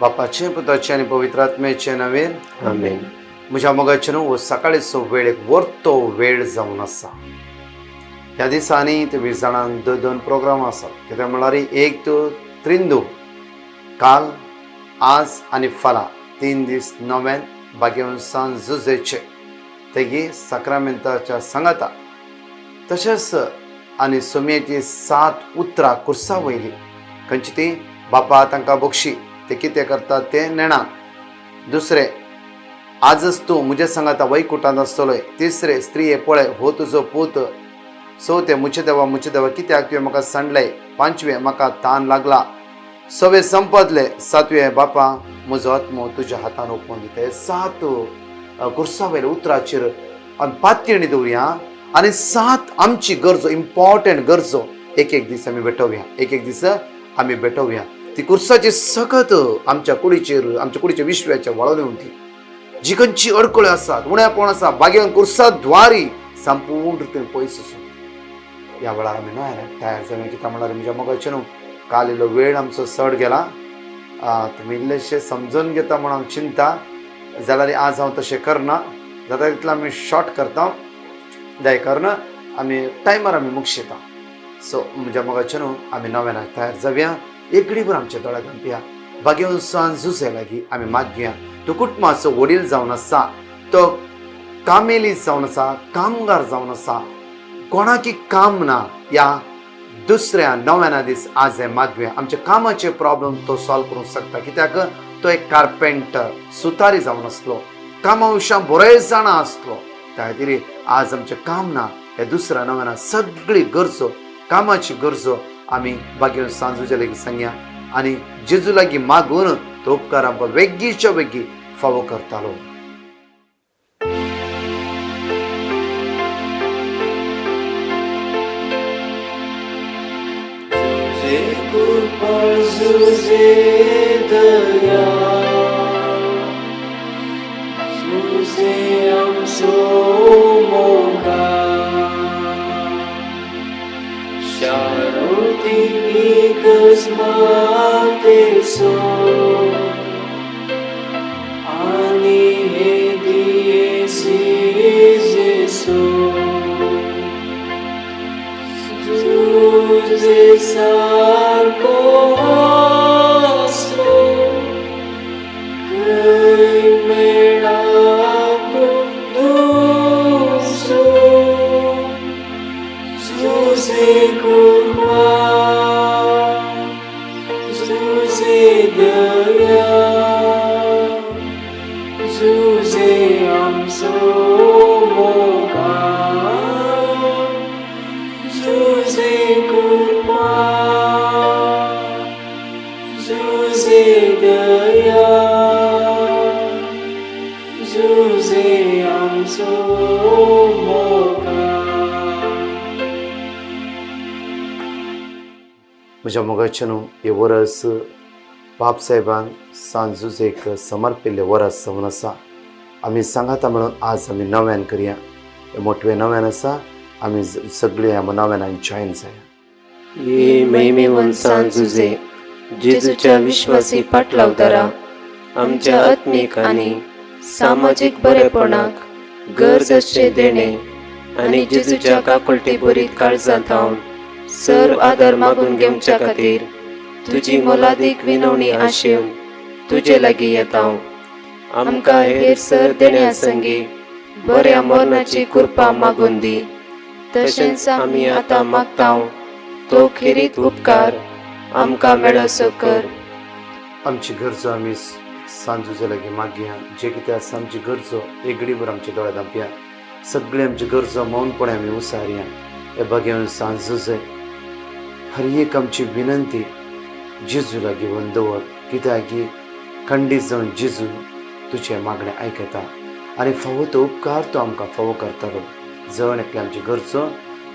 बापाचे पुत्राचे आणि पवित्र आत्म्याचे नवे आमेन. म्हज्या मोगाचे न्हू सकाळीचो वेळ एक वर्तो वेळ जावन आसा. ह्या दिसांनी ते जाणांक दोन प्रोग्राम आसात. कित्याक म्हळ्यार एक तो त्रिंदू काल आज आनी फाल्यां 3 दीस नव्यान बागेवन सांज जुजेचे तेगी साक्रामेंताच्या सांगाता तशेंच आनी सोमयेची 7 उतरां कुर्सा वयली खंयची ती बापा तांकां बक्षी ते कितें करता ते नेणार. दुसरे आजच तूं म्हजे सांगाता वैकुंठांत आसतलोय. तिसरे स्त्रिये पळय हो तुजो पूत. चवथे मुचे देवा कित्याक तुवें म्हाका सांडले. पांचवे म्हाका ताण लागला. सवे संपतले. सातवे बापा म्हजो आत्मो तुज्या हातान ओपून दिता. हे 7 कुर्सा वयल्या उतराचेर आमी पातयणी दवरया आनी 7 आमची गरजो इम्पॉर्टंट गरजो एक दीस आमी भेटोवया. एक दीस आमी भेटोवया. ती कुर्साची सकत आमच्या कुडीच्या विश्वाच्या वळोन येवन ती जी खंयची अडखळ्यो आसात उण्यापण आसा बागेन कुर्सा द्वारी संपूर्ण रितीन पयस ह्या वेळार आमी न्हय तयार जालें. कित्याक म्हळ्यार म्हज्या मोगाचे न्हू काल इल्लो वेळ आमचो चड गेला. तुमी इल्लेशें समजून घेता म्हूण हांव चिंता. जाल्यार आज हांव तशें करना. जाता तितलो आमी शॉर्ट करता. दया करून आमी टायमार आमी मुक्षिता. सो म्हज्या मोगाचे न्हू आमी नव्यान तयार जावया. एक घडीभर आमच्या दोळ्याक घालया. बागेवन सांज जुजे लागीं आमी मागया. तो कुटुंबाचो वडील जावन आसा. तो कामेली जावन आसा. कामगार जावन आसा. कोणाकी काम ना या दुसऱ्या नव्याना दीस आज हे मागया. आमच्या कामाचे प्रॉब्लेम तो सॉल्व करूंक शकता. कित्याक तो एक कार्पेंटर सुतारी जावन आसलो. कामा विशयां बरोय जाणा आसलो. त्या खातीर आज आमचें काम ना हे दुसऱ्या नव्याना सगळी गरजो कामाची गरजो आमी बागेवन सांजुचे लागीं सांगया आनी जेजू लागीं मागून तो उपकार आमकां वेगळीच्या वेगळी फावो करतालो. म्हज्या मोगाचे न्हू हे वरस बाप साहेबान सांजुजेक समर्पिल्लें वरस जावन आसा. आमी सांगाता म्हणून आज आमी नव्यान करया. हे मोठवे नव्यान आसा. आमी सगळीं ह्या नव्यानान जॉयन जाया. ये महिमेवन सांजुजे जेजूच्या विश्वासी पाटलावदारा आमच्या आत्मीक आनी सामाजीक बरेपणाक गरज अशें देणे आनी जेजूच्या काकुळटी बरी काळजांत हांव सर्व आदार मागून घेवच्या खातीर तुजी मोलादीक विनवणी आशेवन तुजे लागीं येता. आमकां हेर सर देण्या संगी बऱ्या मरणाची कृपा मागून दी. तशेंच आमी आतां मागता तो खेरीत उपकार आमकां मेळसो कर. आमची गरजो आमी सांजुजे लागीं मागया. जे कितें आसा आमची गरजो एक घडीभर आमच्या दोळ्याक धांपया. सगळी आमची गरजो मौनपणे आमी उसारया. हे बागेवन सांजुजे हर एक आमची विनंती जेजू लागीं व्हरून दवर. कित्याक की खंडीत जावन जेजू तुजें मागणें आयकता आनी फावो तो उपकार तो आमकां फावो करतलो. जण एकले आमची गरजो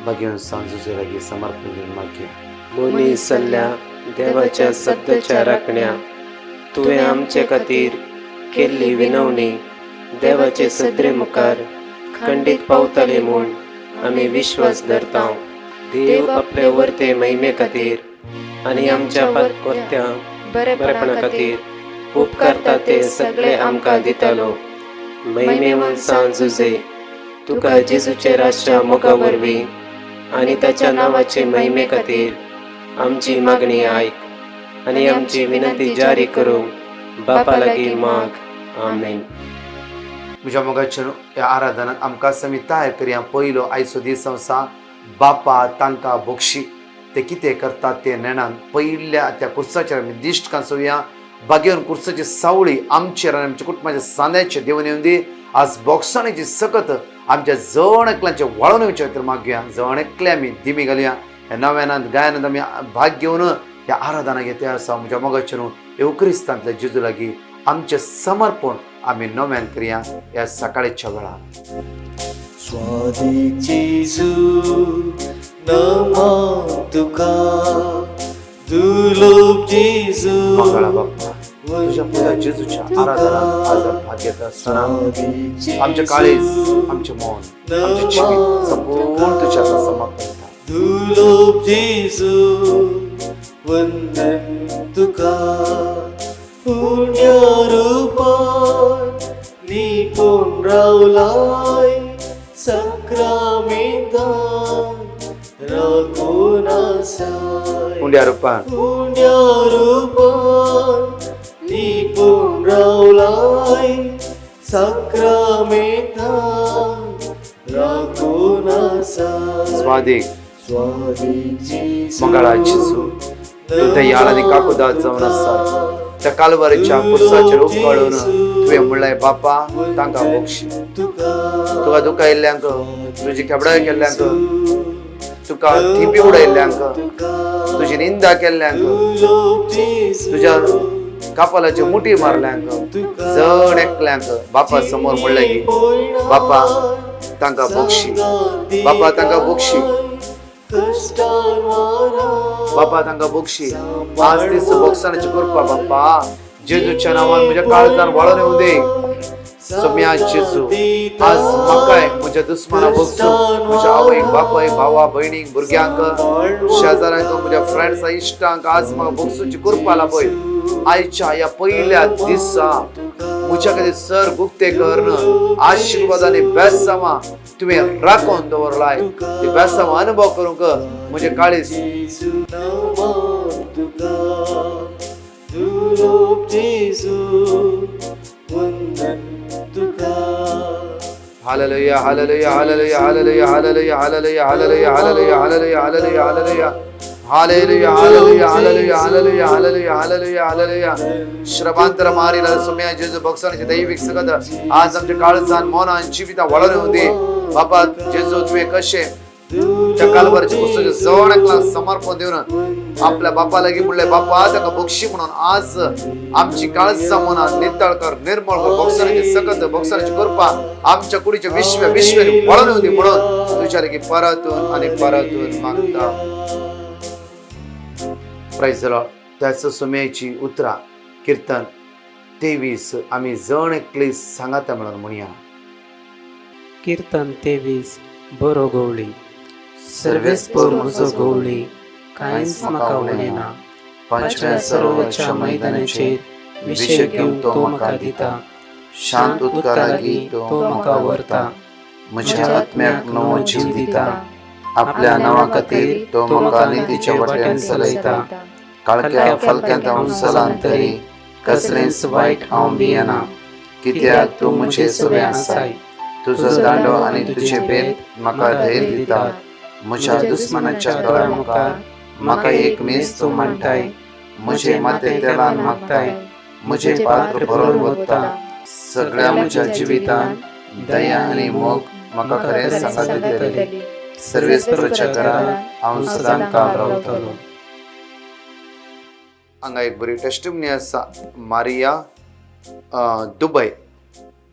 बागेवन सांजुजे लागीं समर्पण दिवन मागया. मनीस जाल्ल्या देवाच्या सद्याच्या राखण्या तुवें आमचे खातीर केल्ली विनवणी देवाचे सद्रे मुखार खंडीत पावतले म्हूण आमी विश्वास धरता. देव आपले वर्ते महिमे खातीर आनी आमच्या पातकोत्या बरेपणा खातीर उपकारता ते सगळे आमकां दितलो. महिमेवन सांजुजे तुका जेजूचे राष्ट्रा मोगा वरवीं आनी ताच्या नांवाचे महिमे खातीर आमची मागणी आयक आनी आमची विनंती जारी करूंक बापा लागीं माग. आमेन. म्हज्या मोगाचे ह्या आराधनाक आमकां समी तयार करया. पयलो आयचो दीस आसा बापा तांकां बक्षी. ते कितें करतात ते नेणान पयल्या त्या कुर्साचेर आमी दिश्ट कांसोवया. बागेवन कुर्साची सावळी आमचेर आनी आमच्या कुटुंबाच्या सांद्याचेर देवून येवन दी. आज बोक्साणीची सकत आमच्या जवळ एकल्यांचे वळून येवचे खातीर मागया. जवळ एकले आमी दिमी घालया. ह्या नव्यानांत गायनांत आमी भाग घेवन ह्या आराधना घेते आसा. म्हज्या मोगाचे न्हू एवक्रिस्तांतल्या जेजू लागीं आमचें समर्पण आमी नव्यान करया ह्या सकाळच्या वेळार. स्वादिक जेजू नमन तुका, दुर्लभ जेजू मंगळा बाप्पा तुझ्या पुढ्या जेजूच्या आराधनात आज भाग घेत असताना आमचे काळीज, आमचे मौन, आमचे जीवित संपूर्ण तुझ्या हातात समर्पण करता. दुर्लभ जेजू वंदन तुका, पुण्य रूपान निपून रावलाय संक्रामितान राखून आसाय. पुण्या रूपान पुण्य रूपान निपून रावलाय संक्रामितान राखून आसाय. स्वादिक स्वादिक जेजू मंगळा जेजू तू त्या याळांनी काकुदात जावन आसा. त्या कालवारीच्या कुर्साचेर उपकाळून तुवें म्हणलें बापा तांकां बक्षी. तुका दुखायिल्ल्यांक, तुजी खेबडाय केल्ल्यांक, तुका थिपी उडयल्ल्यांक, तुजी निंदा केल्ल्यांक, तुज्या कापलाची मुठी मारल्यांक, जण एकल्यांक बापा समोर म्हणलें की बापा तांकां बक्षी, बापा तांकां बक्षी, बापा तांकां बक्षी. आज दीस बक्षांची कृपा बाप्पा जेजूच्या नांवान म्हज्या काळजान वाळून येवं दे. सोम्या जेजू आज म्हाकाय म्हज्या दुस्माना बक्षूंक, म्हज्या आवयक, बापायक, भावा भयणीक, भुरग्यांक, शेजाऱ्यांक, म्हज्या फ्रेंड्सां, इश्टांक आज म्हाका बक्षूची कृपा लाभय. आयच्या ह्या पहिल्या दिसा म्हज्या खातीर सर गुप्ते कर्ण आशिर्वादांनी बेसामा तुवें राखून दवरलाय. ती बेसामा अनुभव करूंक म्हजे काळीज hallelujah hallelujah hallelujah hallelujah hallelujah hallelujah hallelujah hallelujah hallelujah hallelujah hallelujah hallelujah hallelujah hallelujah hallelujah hallelujah hallelujah hallelujah. श्रमांतर मारीला सोम्या जेजू बक्षांची दैविक सगत आज आमच्या काळजान मौनान जिवितां वळून येवं दे. बापा जेजू तुवें कशें त्या कालवारीच्या कुर्साचेर जवळ एकला समर्पण देऊन आपल्या बापा लागीं म्हणलें बापा ताका बक्षी म्हणून आज आमची काळजां मनां नितळ कर, निर्मळ कर. बक्षांची सकत बक्षांची कृपा आमच्या कुडीच्या विश्व वळून येवं दी म्हणून तुझ्या लागीं परतून आनी परतून मागता. Praise the Lord. त्याच सोम्याची उतरां कीर्तन 23 आमी जण एकली सांगाता म्हणून म्हणया. कीर्तन 23 बरो गवळी. सर्वेस्पर म्हजो गवळी कांयच म्हाका उणेना. पांचव्या सरोवरच्या मैदानाचेर विशय घेवन तो म्हाका दिता. शांत उदका लागीं तो म्हाका व्हरता. म्हज्या आत्म्याक नवो जीव दिता. आपल्या नांवा खातीर तो म्हाका नितीच्या वाट्यान चलयता. काळक्या फलक्यांत हांव चलां तरी कसलेंच वायट हांव भियेना. कित्याक तूं म्हजें सगळें आसाय. तुजो दांडो आनी तुजे भेद म्हाका धैर्य दितात. म्हज्या दुस्मनाच्या दोळ्या मुखार म्हाका एक मेज तूं मांडटाय. म्हजे माथे तेलान मागताय. म्हजे पात्र भरून वता. सगळ्या म्हज्या जिवितान दया आनी मोग म्हाका खरें सांगात दितली. सर्वेस्पराच्या घरांत हांव सदांच काळ रावतलो. हांगा एक बरी टेस्टिमनी आसा. मारिया दुबय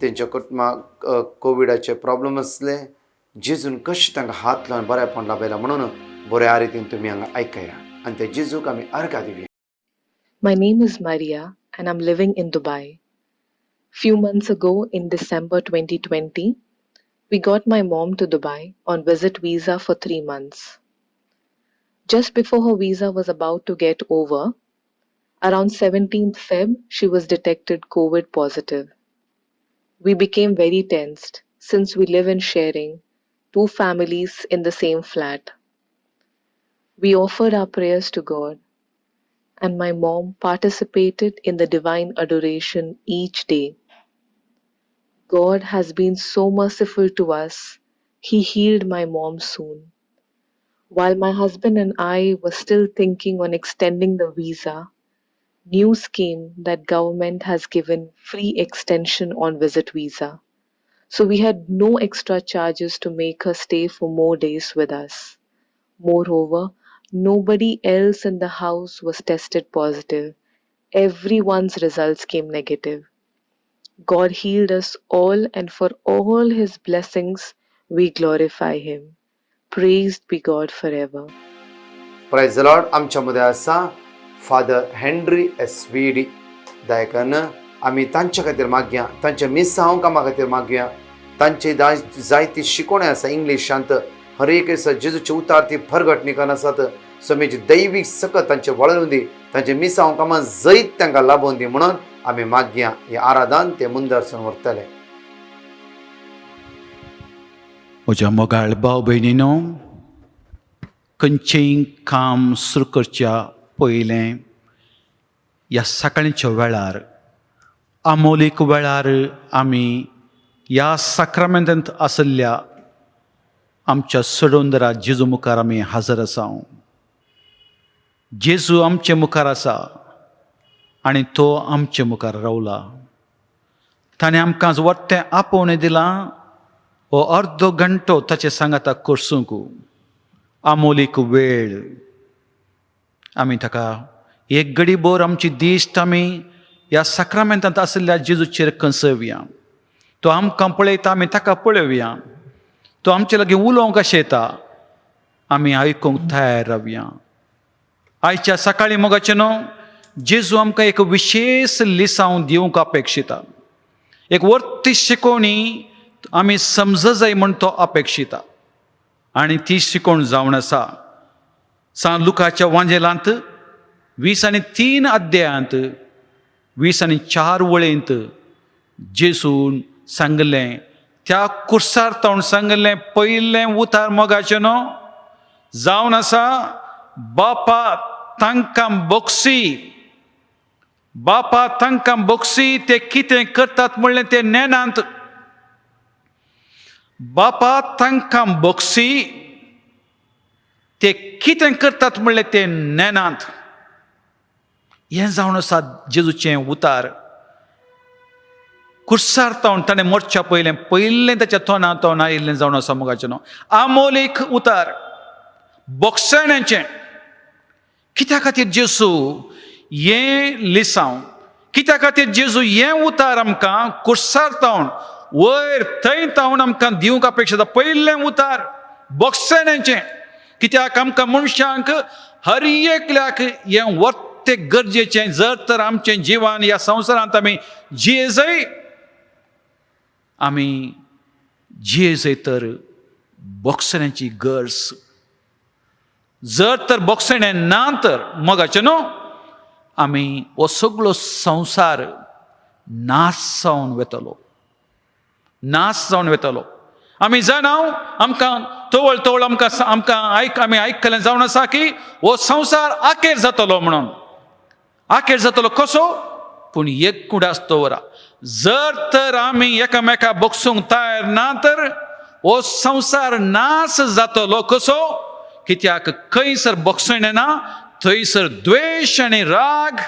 तेंच्या कुटुंबाक कोविडाचे प्रॉब्लेम आसले. जेजून कशें तांकां हात लावन बरेपण लाभयला म्हणून बऱ्या रितीन तुमी हांगा आयकया आनी त्या जेजूक आमी अर्घा दिवया. My name is Maria and I'm living in Dubai. Few months ago in December 2020, we got my mom to Dubai on visit visa for 3 months. Just before her visa was about to get over, Around 17th Feb, she was detected COVID positive. We became very tensed since we live in sharing, two families in the same flat. We offered our prayers to God, and my mom participated in the divine adoration each day. God has been so merciful to us. He healed my mom soon. While my husband and I were still thinking on extending the visa, news came that government has given free extension on visit visa. So we had no extra charges to make her stay for more days with us. Moreover, nobody else in the house was tested positive. Everyone's results came negative. God healed us all, and for all his blessings, we glorify him. Praised be God forever. Praise the Lord. आमच्यामध्ये आसा father Henry S V D दायकान आमी तांच्या खातीर मागया, तांच्या मिसांव कामा खातीर मागया. तांचे जायती शिकोवणी आसा इंग्लिशांत, हर एक दिसा जेजूचे उतार ती फरगटणिकान आसात. समेची दैवीक सकत तांचे वळून दी, तांचे मिसांव कामां जैत तांकां लाभोवन दी म्हणून आमी मागया. हे आराधन ते मुंदरसून व्हरतले. म्हज्या मोगाळ भाव भयणीनो, खंयचेंय काम सुरू करच्या पयलें ह्या सकाळच्या वेळार, आमोलीक वेळार आमी ह्या साक्रामेंतांत आसल्या आमच्या सोडोंदरा जेजू मुखार आमी हजर आसा. जेजू आमचे मुखार आसा आनी तो आमचे मुखार रावला. ताणें आमकां वरतें आपोवणें दिलां. हो अर्दो घंटो ताचे सांगाता करसूंक आमोलीक वेळ आमी ताका एक घडीभर आमची दिश्ट आमी ह्या साक्रामेंतांत आसल्या जेजूचेर कंसवया. तो आमकां पळयता, आमी ताका पळोवया. तो आमचे लागीं उलोवंक अशें येता, आमी आयकूंक तयार रावया. आयच्या सकाळी मोगाचें न्हू, जेजू आमकां एक विशेष लिसांव दिवंक अपेक्षिता. एक वर्ती शिकोवणी आमी समज जाय म्हूण तो अपेक्षिता. आनी ती शिकोवण जावन आसा सांत लुकाच्या वांजेलांत 20:3 अध्यायांत 20:4 वळेंत जेजून सांगलें, त्या कुर्सार तावन सांगलें पयलें उतार मोगाचें न्हू जावन आसा, बापा तांकां बोगसी. बापा तांकां बोगसी, ते कितें करतात म्हणलें ते नेनांत. बापा तांकां बोगसी, ते कितें करतात म्हणलें ते नेनांत. हें जावन आसा जेजूचें उतार. कुर्सार तावन ताणें मरच्या पयलें ताच्या तोंडांत आयिल्लें जावन आसा मोगाचें न्हू. आमोलीक उतार बोगसण्याचें. कित्या खातीर जेजू हें लिसांव, कित्या खातीर जेजू हें उतार आमकां कुर्सार तावन वयर थंय तावन आमकां दिवंक अपेक्षिता. पयलें उतार बोगसण्याचें. कित्याक आमकां मनशांक हर एकल्याक हें वर्तें गरजेचें. जर तर आमचें जिवन ह्या संवसारांत आमी जियेजय, आमी जियेजय तर बोगसण्याची गरज. जर तर बोगसणें ना तर मोगाचें न्हू, आमी हो सगळो संवसार नाश जावन वेतलो. नाश जावन वेतलो. आमी जाणाव, आमकां तवळ तवळ आमी आयकलें जावन आसा की हो संवसार आखेर जातलो म्हणून. आखेर जातलो कसो? पूण एक कुडास दवरा, जर तर आमी एकामेका बोगसूंक तयार ना तर हो संवसार नाश जातलो कसो? कित्याक खंयसर बोगसणें ना, थंयसर द्वेश आनी राग,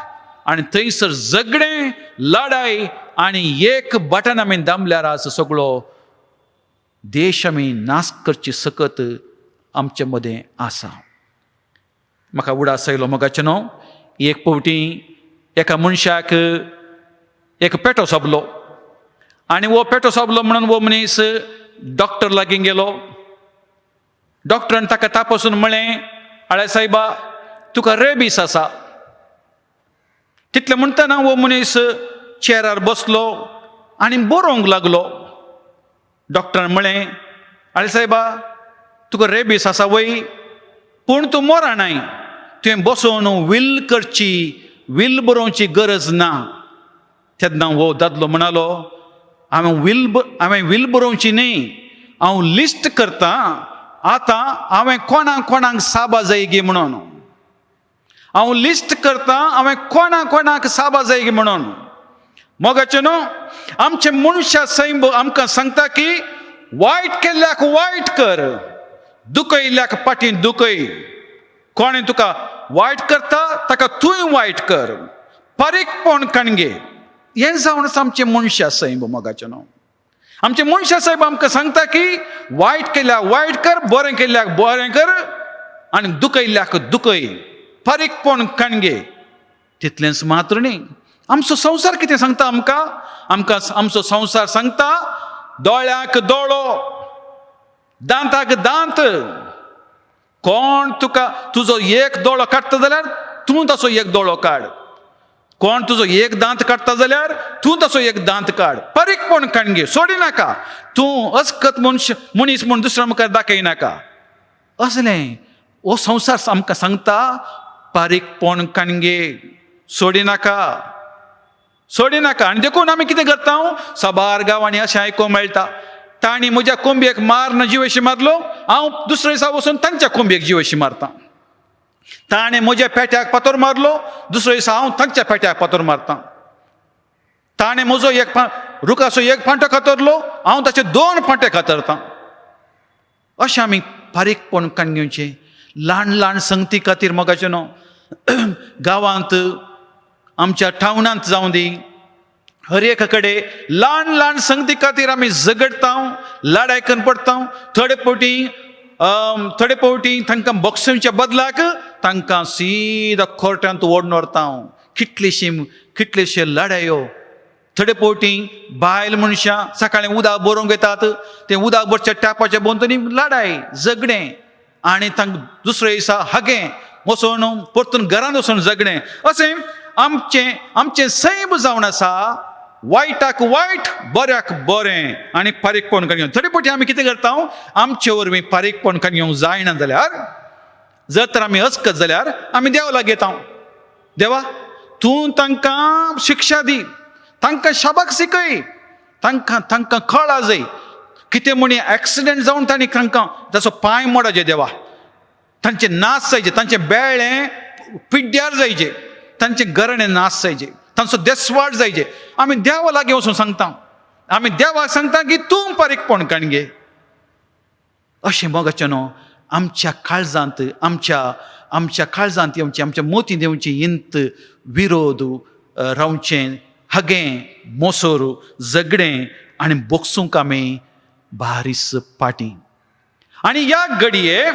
आनी थंयसर झगडें, लढाई, आनी एक बटन आमी दामल्यार आज सगळो देश आमी नाश करचे सकत आमचे मदें आसा. म्हाका उडास आयलो मोगाचें न्हू. एक फावटी एका मनशाक एक पेटो सोबलो, आनी वो पेटो सोबलो म्हणून वो मनीस डॉक्टर लागीं गेलो. डॉक्टरान ताका तापोसून म्हळें, आळे सायबा तुका रेबीस आसा. तितलें म्हणटना वो मनीस चेरार बसलो आनी बरोवंक लागलो. डॉक्टरान म्हळें, आळे सायबा तुका रेबीस आसा वय, पूण तूं मरनाय. तुवें बसून विल करची वील बरोवची गरज ना तेन्ना हो दादलो म्हणालो हांवें वील बरोवची न्ही, हांव लिस्ट करता आतां हांवें कोणाक साबा जाय गे म्हणून, हांव लिस्ट करता हांवें कोणाक साबा जाय गे म्हणून. मोगाचे न्हू, आमचे मनशा सैम आमकां सांगता की वायट केल्ल्याक वायट कर, दुखयल्ल्याक पाटीन दुखय. कोणें तुका वायट करता ताका तूंय वायट कर, पारीकपण कणगे. हें जावन आसा आमचें मनशा सैम मोगाचे न्हू. आमचे मनशा साहेब आमकां सांगता की वायट केल्याक वायट कर, बरें केल्ल्याक बरें कर आनी दुखयल्ल्याक दुखय, पारीकपण कणगे. तितलेंच मात्र न्ही, आमचो संवसार कितें सांगता आमकां आमचो संवसार सांगता दोळ्याक दोळो, दांताक दांत. कोण तुका तुजो एक दोळो काडटा जाल्यार तूं ताचो एक दोळो काड, कोण तुजो एक दांत काडटा जाल्यार तूं ताचो एक दांत काड. पारीकपण कणगे सोडी नाका, तूं अस्कत मनीस म्हूण दुसऱ्या मुखार दाखयनाका. असलें हो संवसार आमकां सांगता पारीकपण कणगे सोडी नाका. आनी देखून आमी कितें करता, साबार गांवांनी अशें आयकूंक मेळटा, तांणी म्हज्या कोंबयेक मारन जिवेशी मारलो, हांव दुसऱ्या दिसा वचून तांच्या कोंबयेक जिवेशी मारता. ताणें म्हज्या पेट्याक फातर मारलो, दुसऱ्या दिसा हांव तांच्या पेट्याक फातर मारता. ताणें म्हजो रुखाचो एक फांटो कातरलो, हांव ताचे 2 फांटे कातरता. अशें आमी पारीकपण कणग्यांचे ल्हान ल्हान संगती खातीर मोगाचे न्हू, गांवांत आमच्या टावनांत जावं दी, हर एक कडेन ल्हान ल्हान संगती खातीर आमी झगडटा, लडायकन पडटा. थोडे फावटी तांकां बक्षांच्या बदलाक तांकां सीदा कोर्टांत ओडून व्हरता. कितलेशे लढायो. थोडे फावटी बायल मनशां सकाळीं उदक भरोवंक येतात, ते उदक भरच्या टॅपाच्या बोंतनी लढाय झगडें, आनी तांकां दुसऱ्या दिसा हागें वचून परतून घरांत वचून झगडें. अशें आमचें सैम जावन आसा वायटाक वायट, बऱ्याक बरें आनी पारीकपण कणग्यो. थोडे फावटी आमी कितें करता, आमचे वरवीं पारीकपण कणग्यो जायना जाल्यार, जर तर आमी अस्कत जाल्यार आमी देवा लागीं येता. देवा तूं तांकां शिक्षा दी, तांकां शाबाक शिकय, तांकां कळा जाय. कितें म्हणी एक्सिडेंट जावन तांकां ताचो पांय मोडाचे देवा, तांचे नाश जायचे, तांचें बेळ्ळें पिड्ड्यार जायचें, तांचें घराणें नाश जायचें, तांचो देसवाट जायचे. आमी देवा लागीं वचून सांगता, आमी देवाक सांगता की तूं पारीकपण कणगे. अशें मोगाचें न्हू, आमच्या काळजांत आमच्या मोती देवची इंत विरोध रावचें, हगें मोसोर झगडें आनी बोगसूंक आमी बारीस पाटी. आनी ह्या घडये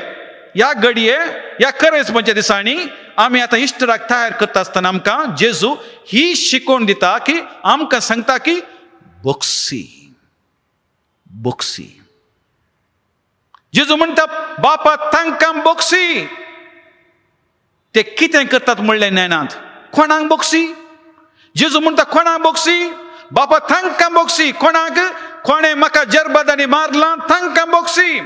ह्या करेस्माच्या दिसांनी आमी आतां इश्टराक तयार करता आसतना आमकां जेजू ही शिकोवन दिता की आमकां सांगता की बोगसी. जेजू म्हणटा बापा तांकां बोगसी. ते कितें करतात म्हणलें नेनात, कोणाक बोगसी. जेजू म्हणटा कोणाक बोगसी, बापा तांकां बोगसी. कोणाक, कोणें म्हाका जरबादांनी मारलां तांकां बोगसी.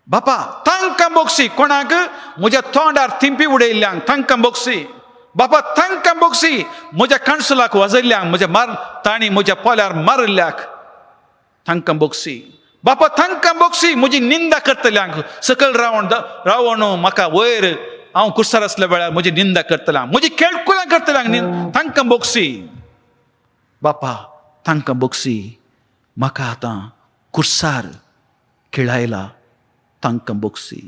बापा तांकां बोगसी. कोणाक, म्हज्या तोंडार थिंपी उडयल्ल्यांक तांकां बोगसी. बापा तांकां बोगसी. म्हज्या कणसुलाक वाजयल्ल्यांक, तांणी म्हज्या पोल्यार मारिल्ल्याक तांकां बोगसी. बापा तांकां बोगसी. म्हजी निंदा करतल्यांक, सकयल रावण म्हाका वयर हांव कुर्सार आसल्या वेळार म्हजी निंदा करतल्यांक, म्हजी केळकुलां करतल्यांक तांकां बोगसी. बापा तांकां बोगसी. म्हाका आतां कुर्सार खिळायला तांकां बोगसी.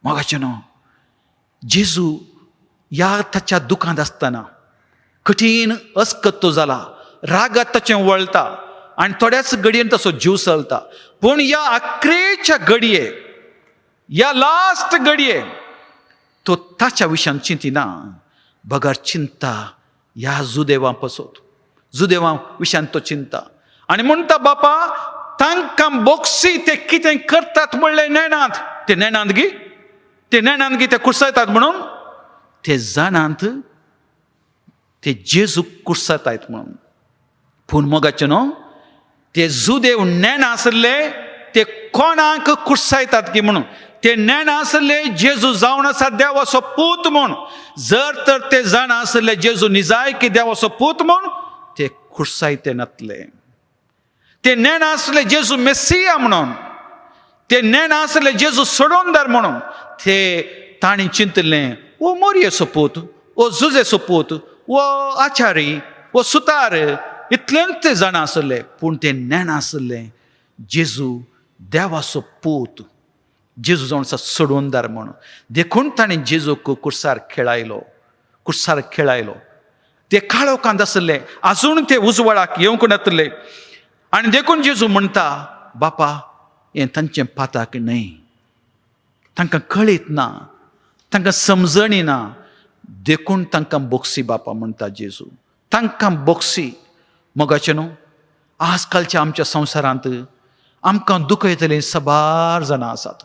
मोगाचें न्हू, जेजू ह्या ताच्या दुखांत आसतना कठीण अस्कत तो जाला, रागात ताचें वळटा आनी थोड्याच घडयेन तसो जीव चलता. पूण ह्या अखेरच्या घडये, ह्या लास्ट घडये तो ताच्या विशयान चिंतिना, बगर चिंता ह्या जुदेवा पासत, जुदेवा विशयान तो चिंता आनी म्हणटा बापा तांकां बोगसी. ते कितें करतात म्हणलें नेनात, ते नेनात गी, ते कुर्सायतात म्हणून ते जाणात ते जेजू कुर्सायतात म्हणून. पूण मोगाचें न्हू, ते जुदेव नेना आसले ते कोणाक कुर्सायतात गी म्हणून. ते नेणा आसले जेजू जावन आसा देवाचो पूत म्हूण. जर तर ते जाणा आसले जेजू निजाय की देवाचो पूत म्हूण, ते खुर्सायते नातले. ते नेणा आसले जेजू मेस्सिया म्हणून, ते नेणा आसले जेजू सोडोनदार म्हणून, ते तांणी चिंतलें वो मोरयेचो पूत, वो जुजेचो पूत, वो आचारी, वो सुतार, इतलेंच ते जाणा आसले. पूण ते नेणा आसले जेजू देवाचो पूत, जेजू जावन आसा सोडोनदार म्हणून. देखून ताणें जेजूक कुर्सार खेळायलो. ते काळोखांत आसले, आजून ते उजवाडाक येवंक नातले. आनी देखून जेजू म्हणटा, बापा हें तांचें पाताक न्हय, तांकां कळीत ना, तांकां समजणी ना. देखून तांकां बोगसी बापा म्हणटा जेजू, तांकां बोगसी. मोगाचें न्हू, आज कालच्या आमच्या संवसारांत आमकां दुखयतलीं सबार जाणां आसात.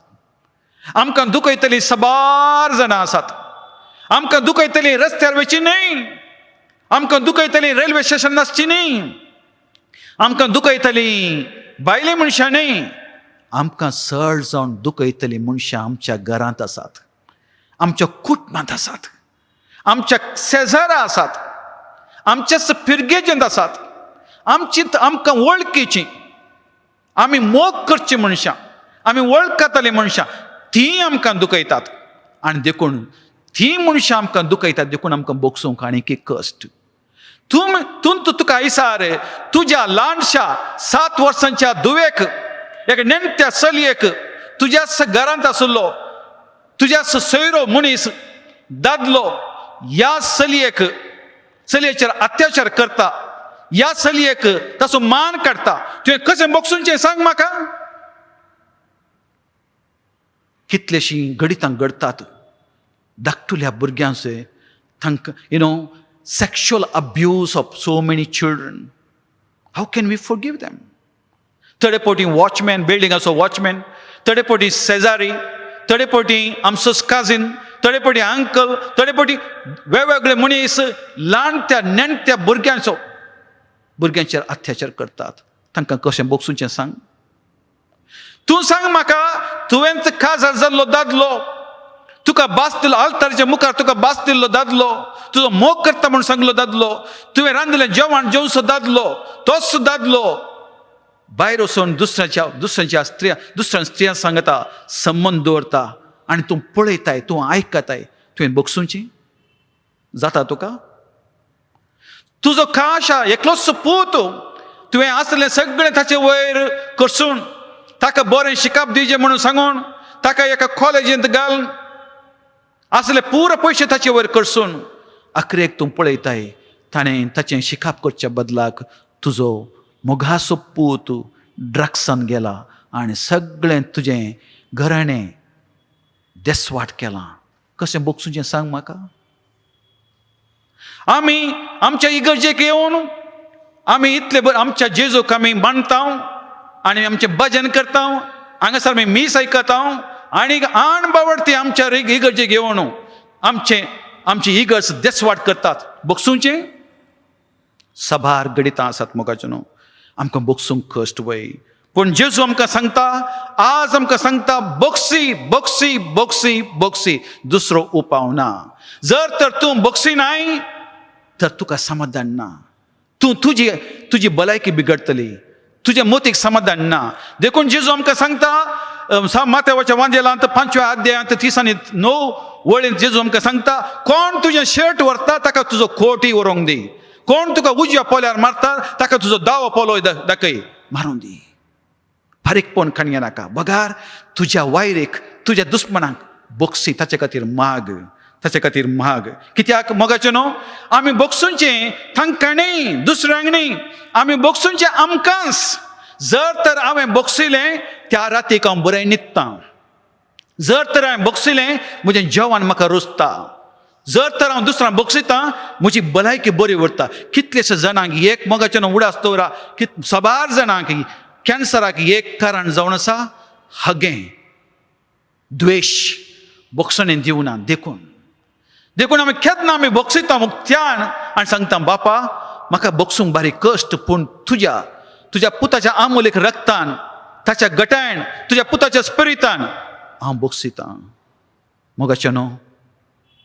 आमकां दुखयतलीं सबार जाणां आसात. आमकां दुखयतलीं रस्त्यार वयची न्हय, आमकां दुखयतलीं रेल्वे स्टेशन आसची न्हय, आमकां दुखयतलीं भायलीं मनशां न्हय, आमकां चड जावन दुखयतलीं मनशां आमच्या घरांत आसात, आमच्या कुटुंबांत आसात, आमच्या शेजारा आसात, आमच्याच पिरगेजेंत आसात, आमकां वळखीचीं, आमी मोग करची मनशां, आमी वळखतालीं मनशां, तीं आमकां दुखयतात. आनी देखून तीं मनशां आमकां दुखयतात, देखून आमकां बोगसूंक आनीक एक कश्ट. तुका आयसार तुज्या ल्हानशा 7 वर्सांच्या धुवेक, एक नेणट्या चलयेक, तुज्याच घरांत आशिल्लो तुज्याच सोयरो मनीस दादलो ह्या चलयेचेर अत्याचार करता, ह्या चलयेक ताचो मान काडटा, तुवें कशें बोगसूंचें सांग म्हाका. कितलेशीं घडितां घडटात धाकटुल्या भुरग्यांचे, तांकां sexual abuse of so many children. How can we forgive them? थोडे फावटी वॉचमॅन, बिल्डिंगाचो वॉचमॅन, थोडे फावटी शेजारी, थोडे फावटी आमचोच काजीन, थोडे फावटी अंकल, थोडे फावटी वेगवेगळे मनीस ल्हान त्या नेणट्या भुरग्यांचेर अत्याचार करतात. तांकां कशें बोगसूंचें सांग. तूं सांग म्हाका, तुवेंच काजार जाल्लो दादलो, तुका बास दिलो, आल्ताराच्या मुखार तुका बास दिल्लो दादलो, तुजो मोग करता म्हूण सांगलो दादलो, तुवें रांदिल्लें जेवण जेवचो दादलो, तोच दादलो भायर वचून दुसऱ्या स्त्रिया सांगता, संबंद दवरता, आनी तूं पळयताय, तूं आयकताय, तुवें बोगसूंची जाता तुका. तुजो काशा एकलोच पूत, तुवें आसलें सगळें ताचे वयर करसून, ताका बरें शिकप दिवचें म्हणून सांगून, ताका एका कॉलेजींत घाल, असले पुरो पयशे ताचे वयर करसून, अखरेक तूं पळयताय ताणें ताचें शिकप करच्या बदलाक तुजो मोगाचो पूत ड्रग्सान गेला आनी सगळें तुजें घराणें देसवाट केलां. कशें बोगसूचें सांग म्हाका. आमी आमच्या इगर्जेक येवन आमी इतले बरें आमच्या जेजूक आमी मानता आनी आमचें भजन करता, हांगासर आमी मीस आयकता, आनी आणबावडती आमच्या इगर्जेक येवन आमची इगर्ज देसवाट करतात. बोगसूंचें सबार गडितां आसात मोगाचें न्हू, आमकां बोगसूंक कश्ट वय. पूण जेजू आमकां सांगता, आज आमकां सांगता, बोगसी बोगसी बोगसी बोगसी, दुसरो उपाव ना. जर तर तूं बोगसी नाय तर तुका समाधान ना. तुजी भलायकी बिगडटली, तुज्या मोतीक समाधान ना. देखून जेजू आमकां सांगता, माथेवाच्या वांजेलांत 5व्या अध्यायांत 30 आनी 9 वळींत जेजू आमकां सांगता, कोण तुजें शर्ट व्हरता ताका तुजो कोटय व्हरोंक दी, कोण तुका उजव्या पोल्यार मारता ताका तुजो दावो पोलोय दाखय मारूं दी. फारीकपण खणया नाका. बगार तुज्या वायरेक, तुज्या दुस्मनाक बोगसी, ताचे खातीर माग, ताचे खातीर माग. कित्याक मोगाचें न्हू, आमी बोगसूंचें तांकां न्ही, दुसऱ्यांक न्ही, आमी बोगसूंचें आमकांच. जर तर हांवें बोगसिलें त्या रातीक हांव बरें न्हिदता, जर तर हांवें बोगसिलें म्हजें जेवण म्हाका रुचता, जर तर हांव दुसऱ्यांक बोगसितां म्हजी भलायकी बरी उरता. कितलेशे जाणांक एक मोगाचें न्हू उडास दवरा, सबार जाणांक कॅन्सराक एक कारण जावन आसा हगें, द्वेश, बोगसणें दिवना. देखून आमी केन्ना आमी बोगसिता मुक्त्यान आनी सांगता, बापा म्हाका बोगसूंक बारीक कश्ट, पूण तुज्या पुताच्या आमोलीक रक्तान, ताच्या गटायन, तुज्या पुताच्या स्पिरितान हांव बक्षितां. मोगाचेनो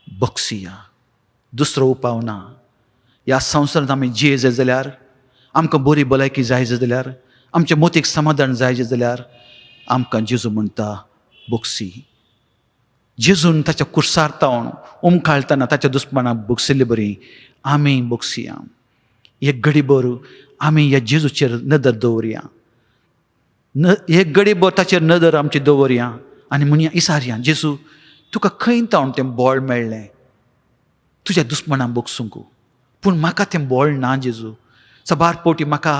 बक्षिया, दुसरो उपाव ना. ह्या संवसारांत आमी जियेले जाल्यार, आमकां बरी भलायकी जाय जाल्यार, आमचें मोतीक समाधान जाय जाल्यार आमकां जेजू म्हणटा बक्षी. जेजून ताच्या कुर्सार तावन उमखाळतना ताच्या दुस्मानाक बक्षिल्ली बरी आमी बक्षिया. एक घडीभर आमी ह्या जेजूचेर नदर दवरया. एक घडीभर ताचेर नदर आमची दवरया आनी म्हणया, इसारया, जेजू तुका खंय तावन तें बळ मेळ्ळें तुज्या दुस्मनाक बगसूंक, पूण म्हाका तें बळ ना जेजू. सबार पोटी म्हाका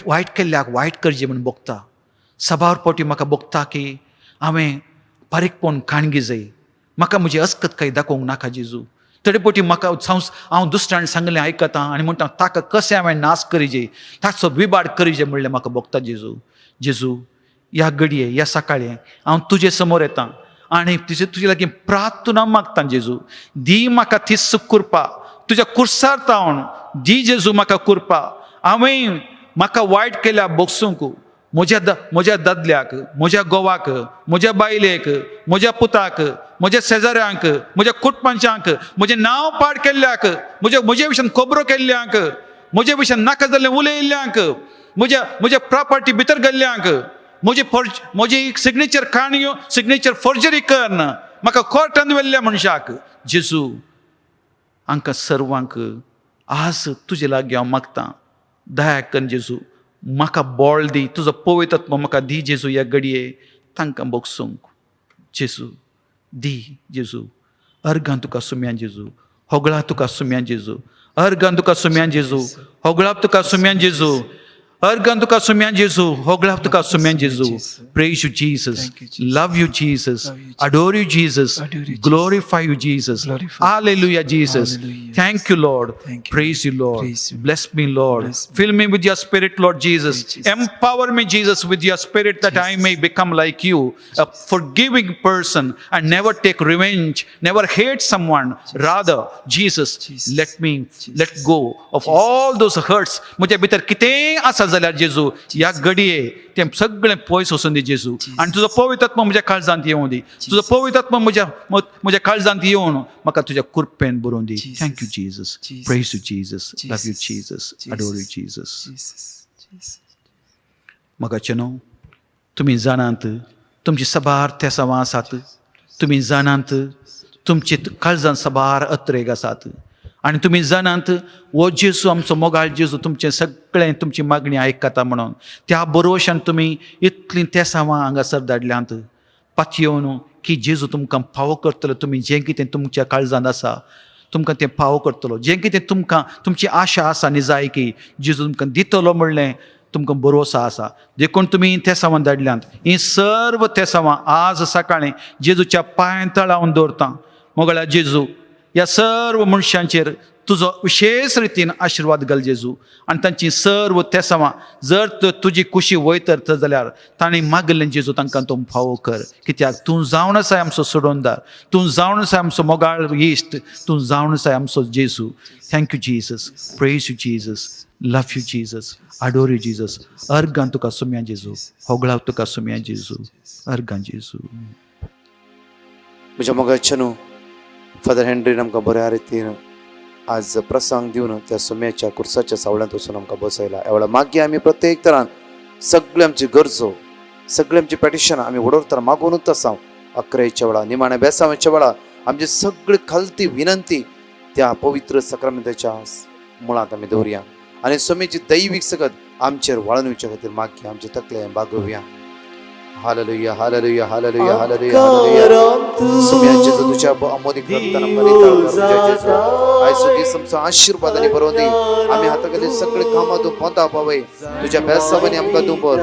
वायट केल्ल्याक वायट करचें म्हूण बगता. सबार पोटी म्हाका बगता की हांवें बारीकपण खाणगी जाय. म्हाका म्हजी अस्कतकाय दाखोवंक नाका जेजू. तडेपोटी म्हाका हांव दुसऱ्यान सांगलें आयकता आनी म्हणटा ताका कशें हांवें नाश करीजे, ताचो विबाड करीजे म्हणलें म्हाका बगता जेजू. जेजू ह्या घडये, ह्या सकाळी हांव तुजे समोर येतां आनी तुजे लागीं प्रार्थना मागता जेजू. दी म्हाका ती सुख कृपा, तुज्या कुर्सार तावन दी जेजू म्हाका कृपा. हांवें म्हाका वायट केल्या बगसूंक, म्हज्या दादल्याक, म्हज्या घोवाक, म्हज्या बायलेक, म्हज्या पुताक, म्हज्या शेजाऱ्यांक, म्हज्या कुटुंबांच्यांक, म्हजें नांव पाड केल्ल्याक, म्हजे विशयान खबरो केल्ल्यांक, म्हजे विशयान नाका जाल्लें उलयल्ल्यांक, म्हज्या प्रॉपर्टी भितर गेल्ल्यांक, म्हजी सिग्नेचर फॉर्जरी करन म्हाका कोर्टान व्हेल्ल्या मनशाक, जेजू हांकां सर्वांक आज तुजे लागीं हांव मागतां, दया कर जेजू. म्हाका बळ दी, तुजो पवित्र आत्मा म्हाका दी जेजू. ह्या घडये तांकां बगसूंक जेजू दी जेजू. अर्गां तुका सुम्या जेजू, होगळा तुका सुम्या जेजू. अर्गां तुका सुम्या जेजू, होगळा तुका सुम्या जेजू. अर्गां तुका सुम्या जेजू, होगळा तुका सुम्या जेजू. Praise you Jesus, love you Jesus, adore you Jesus, glorify you Jesus. Hallelujah Jesus. Thank you Lord. Praise you Lord. Bless me Lord. Fill me with your spirit Lord Jesus. Empower me Jesus with your spirit that I may become like you, a forgiving person and never take revenge, never hate someone. Rather Jesus, let go of all those hurts. म्हज्या भितर कितें आसा जाल्यार जेजू ह्या घडये तें सगळें पयस वचून दी जेजू. आनी तुजो पवित्र आत्मा म्हज्या काळजांत येवं दी. तुजो पवित्र आत्मा म्हज्या काळजांत येवन म्हाका तुज्या कृपेन बरोवन दी. Thank you Jesus. Praise you Jesus. Love you Jesus. Adore you Jesus. मोगाचेनो, तुमी जाणात तुमची सबार तेसांवां आसात. तुमी जाणात तुमचे काळजांत सबार अत्रेग आसात. आनी तुमी जाणात हो जेजू आमचो मोगाळ जेजू तुमचें सगळें तुमची मागणी आयकता म्हणून त्या बरोवशान तुमी इतलीं तेसांवां हांगासर धाडल्यांत. पातयेवन की जेजू तुमकां फावो करतलो. तुमी जें कितें तुमच्या काळजांत आसा तुमकां तें फावो करतलो. जें कितें तुमकां तुमची आशा आसा निजाय की जेजू तुमकां दितलो म्हणलें तुमकां भरोसा आसा. देखून तुमी तेसांवां धाडल्यांत. हीं सर्व तेसांवां आज सकाळीं जेजूच्या पांय तळावन दवरतां. मोगळ्या जेजू, ह्या सर्व मनशांचेर तुजो विशेष रितीन आशिर्वाद घाल जेजू. आनी तांची सर्व तेसांवां जर तुजी कुशी वयतर जाल्यार तांणी मागलें जेजू तांकां तूं फावो कर. कित्याक तूं जावन आसाय आमचो सोडोनदार. तूं जावन आसाय आमचो मोगाळ इश्ट. तूं जावन आसाय आमचो जेजू. Thank you Jesus. Praise you Jesus. Love you Jesus. Adore you Jesus. अर्गां तुका सुम्या जेजू. होगळाव तुका सुम्या जेजू. अर्गां जेजू. म्हज्या मोगाचेनो, फादर हेनरीन आमकां बऱ्या रितीन आज प्रसंग दिवन त्या सुम्याच्या कुर्साच्या सावळ्यांत वचून आमकां बसयला. ह्या वेळा मागया आमी प्रत्येक तरान सगळे आमची गरजो, सगळे आमची पेटिशनां आमी वडोर मागूनच आसा. अकराच्या वेळा, निमाण्या बेसांवाच्या वेळा आमची सगळी खालती विनंती त्या पवित्र सक्रामेंताच्या मुळांत आमी दवरया आनी सुम्याची दैवीक सकत आमचेर वाळून येवचे खातीर मागया. आमचे तकले बागोवया. Hallelujah, hallelujah, hallelujah, hallelujah, hallelujah. सुम्या जेजू तुज्या अमोदीक रक्तान आमकां नितळ कर. जेजू आयचो दीस आमचो आशिर्वादांनी भरोवन दी. आमी हाताखाली सगळे कामां तूं पोंदा पावय. तुज्या बेसावांनी आमकां तूं भर.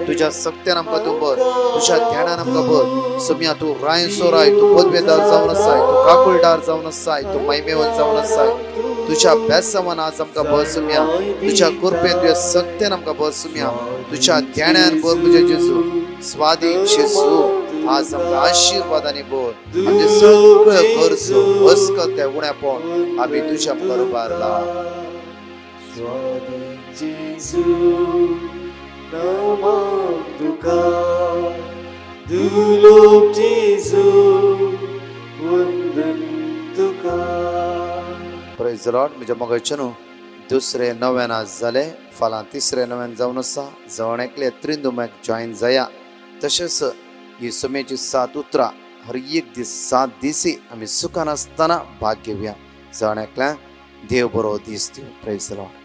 तुज्या सक्त्यान आमकां तूं भर. तुज्या ध्यानान आमकां भर. सुम्या तूं राय सोराय. तूं पदवेदार जावन आसाय. तूं काकुळदार जावन आसाय. तूं मैमेवन जावन आसाय. तुज्या बेसावान आज आमकां भर सुम्या. तुज्या कृपेन तुज्या सक्त्यान आमकां भर सुम्या. तुज्या ध्यानान भर म्हज्या जेजू. स्वाधीन जेजू आज आमकां आशिर्वादांनी भर. आमचे सगळे गरजो वस्कत त्या उण्यापण आमी तुज्या बरोबर ला. स्वाधीन जेजू नामांत तुका प्रेज लॉर्ड. म्हज्या मोगाचे न्हू दुसरे नव्यान आज जाले, फाल्यां तिसरे नव्यान जावन आसा. जवण एकले त्रिंदुमाक जॉयन जाया. तशेंच ही समेची 7 उतरां हर एक दीस 7 दिसी आमी सुखान आसतना भाग घेवया. जवण एकल्या देव बरो दीस दिवं. Praise Lord.